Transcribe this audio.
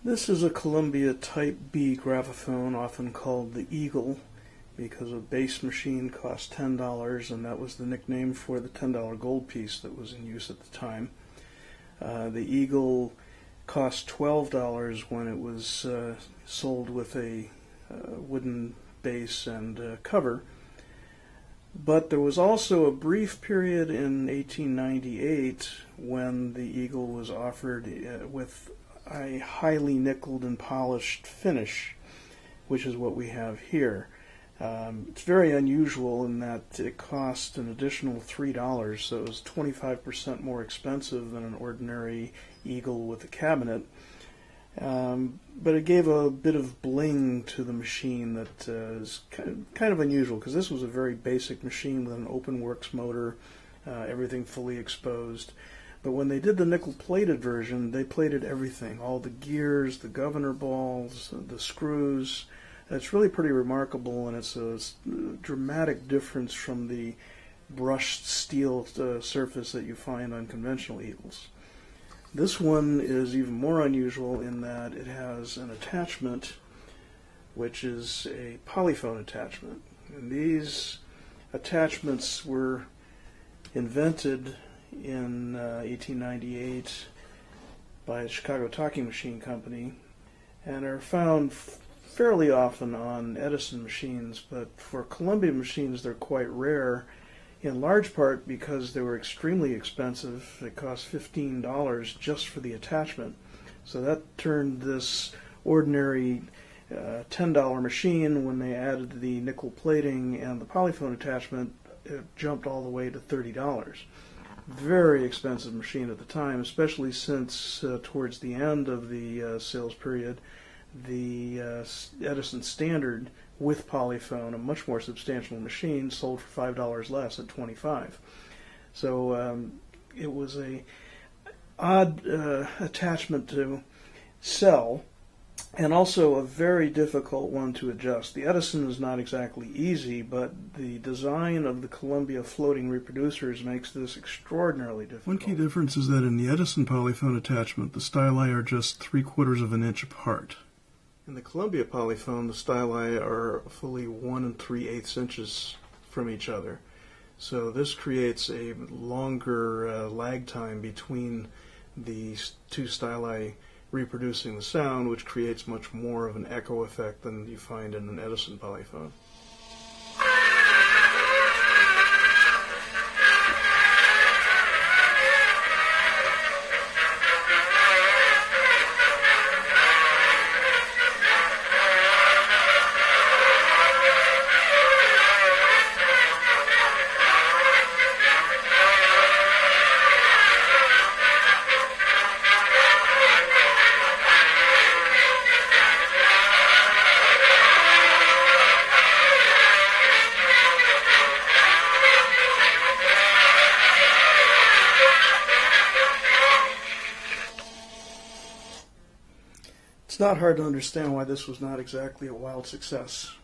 This is a Columbia Type B graphophone, often called the Eagle, because a base machine cost $10, and that was the nickname for the $10 gold piece that was in use at the time. The Eagle cost $12 when it was sold with a wooden base and cover. But there was also a brief period in 1898 when the Eagle was offered with a highly nickeled and polished finish, which is what we have here. It's very unusual in that it cost an additional $3, so it was 25% more expensive than an ordinary Eagle with a cabinet. But it gave a bit of bling to the machine that is kind of unusual, because this was a very basic machine with an open works motor, everything fully exposed. But when they did the nickel-plated version, they plated everything, all the gears, the governor balls, the screws. It's really pretty remarkable, and it's a dramatic difference from the brushed steel surface that you find on conventional Eagles. This one is even more unusual in that it has an attachment which is a Polyphone attachment. And these attachments were invented in 1898 by the Chicago Talking Machine Company and are found fairly often on Edison machines, but for Columbia machines they're quite rare, in large part because they were extremely expensive. It cost $15 just for the attachment. So that turned this ordinary $10 machine, when they added the nickel plating and the Polyphone attachment, it jumped all the way to $30. Very expensive machine at the time, especially since towards the end of the sales period, the Edison Standard with Polyphone, a much more substantial machine, sold for $5 less at $25. So it was a odd attachment to sell, and also a very difficult one to adjust. The Edison is not exactly easy, but the design of the Columbia floating reproducers makes this extraordinarily difficult. One key difference is that in the Edison Polyphone attachment, the styli are just 3/4 of an inch apart. In the Columbia Polyphone, the styli are fully 1 3/8 inches from each other. So this creates a longer lag time between the two styli reproducing the sound, which creates much more of an echo effect than you find in an Edison Polyphone. It's not hard to understand why this was not exactly a wild success.